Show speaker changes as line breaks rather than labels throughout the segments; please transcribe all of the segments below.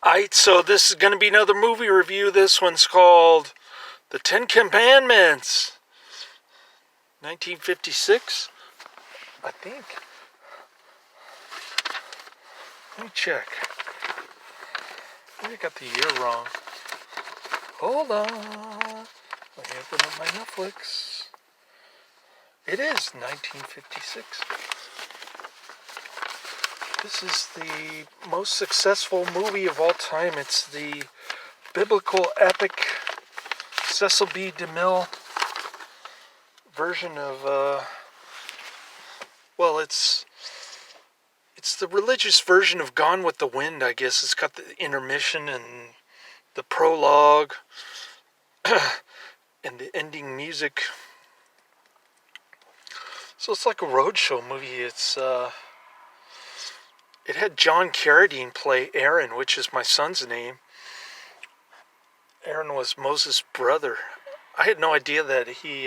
Alright, so this is going to be another movie review. This one's called The Ten Commandments. 1956, I think. Let me check. Maybe I got the year wrong. Hold on. Let me open up my Netflix. It is 1956. This is the most successful movie of all time. It's the biblical epic Cecil B. DeMille version of, it's the religious version of Gone with the Wind, I guess. It's got the intermission and the prologue and the ending music. So it's like a roadshow movie. It had John Carradine play Aaron, which is my son's name. Aaron was Moses' brother. I had no idea that he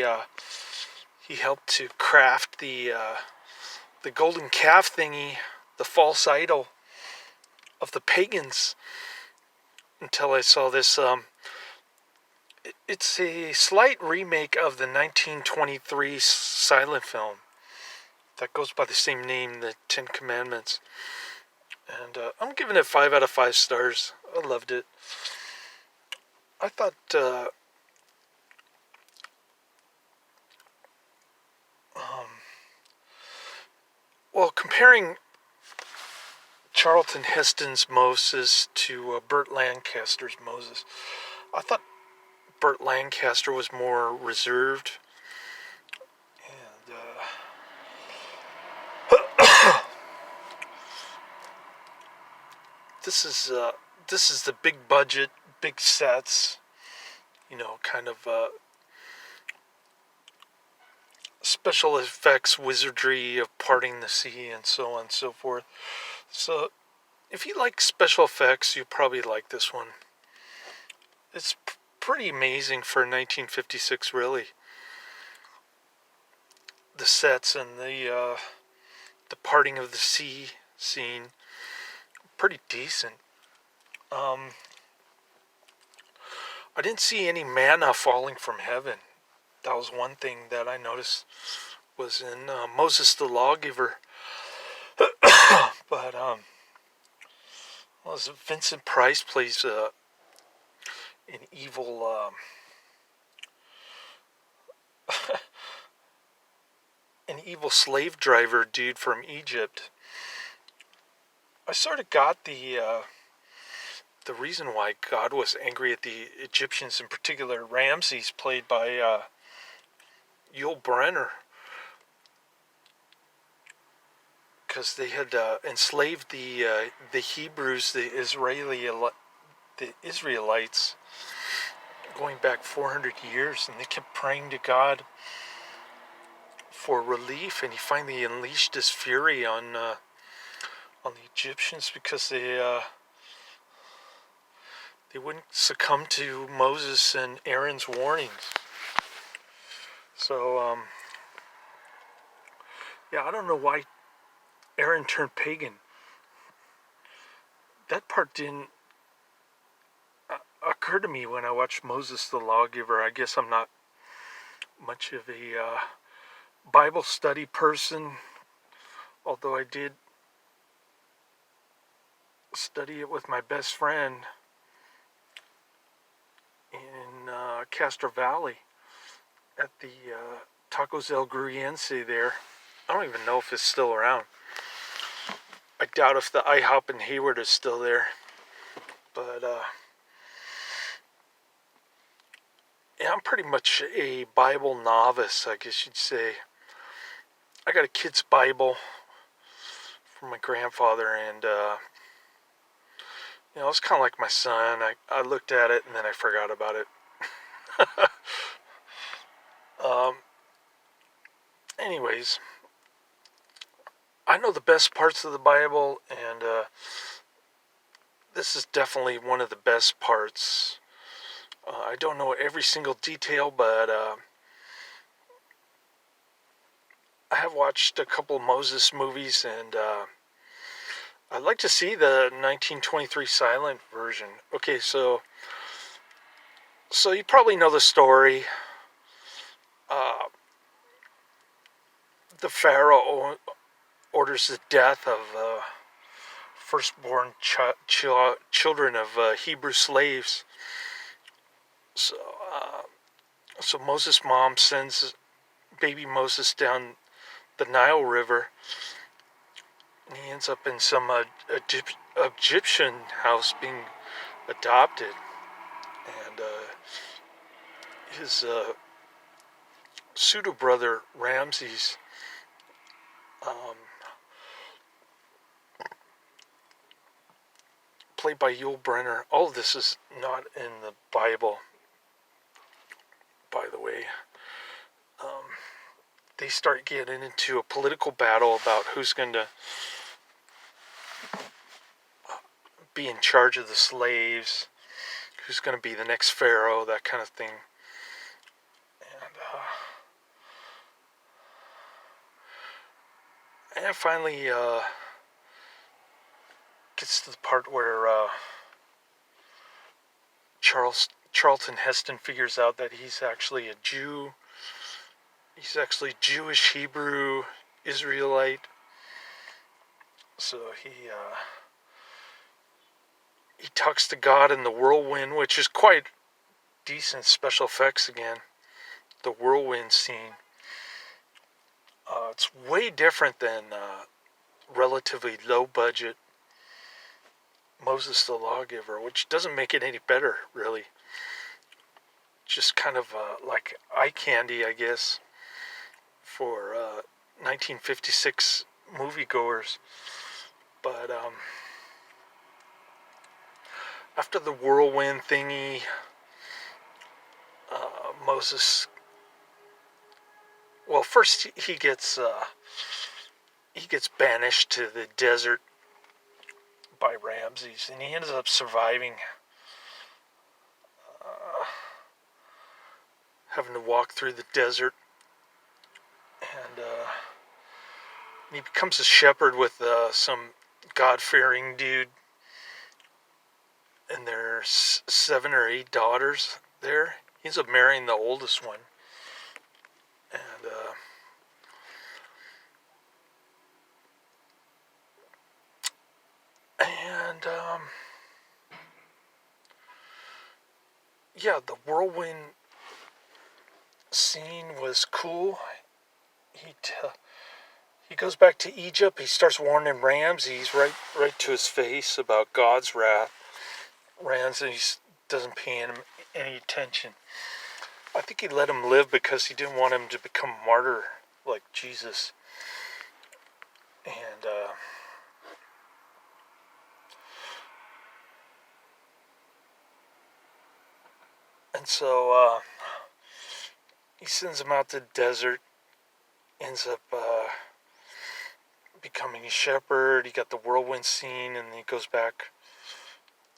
helped to craft the golden calf thingy, the false idol of the pagans, until I saw this. It's a slight remake of the 1923 silent film that goes by the same name, The Ten Commandments. And I'm giving it 5 out of 5 stars. I loved it. I thought, comparing Charlton Heston's Moses to Burt Lancaster's Moses, I thought Burt Lancaster was more reserved. And this is the big budget, big sets, kind of special effects wizardry of parting the sea and so on and so forth. So if you like special effects, you probably like this one. It's pretty amazing for 1956, really. The sets and the parting of the sea scene, pretty decent. I didn't see any manna falling from heaven. That was one thing that I noticed was in Moses the Lawgiver. But Vincent Price plays an evil an evil slave driver dude from Egypt. I sort of got the reason why God was angry at the Egyptians, in particular Ramses, played by Brynner, because they had enslaved the Hebrews, the Israelites, going back 400 years, and they kept praying to God for relief, and he finally unleashed his fury on the Egyptians because they wouldn't succumb to Moses and Aaron's warnings. So, I don't know why Aaron turned pagan. That part didn't occur to me when I watched Moses the Lawgiver. I guess I'm not much of a Bible study person, although I did study it with my best friend in Castro Valley at the Tacos El Gruyense there. I don't even know if it's still around. I doubt if the IHOP in Hayward is still there. But I'm pretty much a Bible novice, I guess you'd say. I got a kid's Bible from my grandfather, and it's kind of like my son. I looked at it and then I forgot about it. Anyways, I know the best parts of the Bible, and this is definitely one of the best parts. I don't know every single detail, but I have watched a couple Moses movies, and I'd like to see the 1923 silent version. Okay, so you probably know the story. The Pharaoh orders the death of firstborn children of Hebrew slaves. So, so Moses' mom sends baby Moses down the Nile River. And he ends up in some Egyptian house being adopted. And his pseudo-brother Ramses played by Brynner. All of this is not in the Bible, by the way. They start getting into a political battle about who's going to be in charge of the slaves, who's going to be the next pharaoh, that kind of thing. And finally gets to the part where Charlton Heston figures out that he's actually a Jew. He's actually Jewish, Hebrew, Israelite. So he talks to God in the whirlwind, which is quite decent special effects again. The whirlwind scene. It's way different than relatively low budget Moses the Lawgiver, which doesn't make it any better, really. Just kind of like eye candy, I guess, for 1956 moviegoers. But after the whirlwind thingy, Moses, well, first he gets banished to the desert by Ramses, and he ends up surviving, having to walk through the desert, and he becomes a shepherd with some God-fearing dude, and there's 7 or 8 daughters there. He ends up marrying the oldest one, and yeah, the whirlwind scene was cool. He goes back to Egypt. He starts warning Ramses right to his face about God's wrath. Ramses doesn't pay him any attention. I think he let him live because he didn't want him to become a martyr like Jesus. And so he sends him out to the desert, ends up becoming a shepherd. He got the whirlwind scene, and he goes back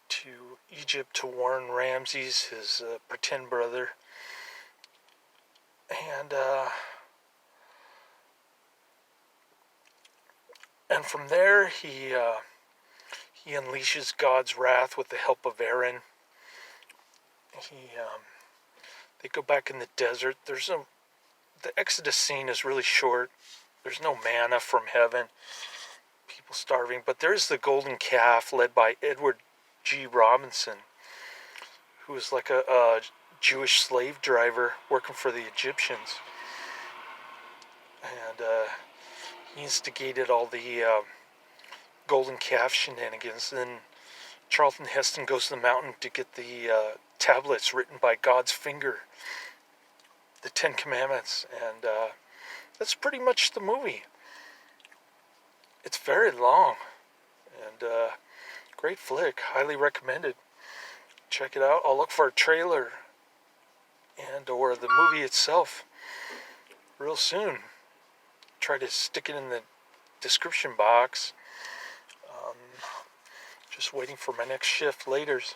to Egypt to warn Ramses, his pretend brother. And from there, he unleashes God's wrath with the help of Aaron. They go back in the desert. The Exodus scene is really short. There's no manna from heaven. People starving. But there's the golden calf led by Edward G. Robinson, who was like a Jewish slave driver working for the Egyptians. And he instigated all the golden calf shenanigans. Then Charlton Heston goes to the mountain to get the tablets written by God's finger, the 10 Commandments, and that's pretty much the movie. It's very long, and great flick, highly recommended. Check it out. I'll look for a trailer and or the movie itself real soon. Try to stick it in the description box. Just waiting for my next shift laters.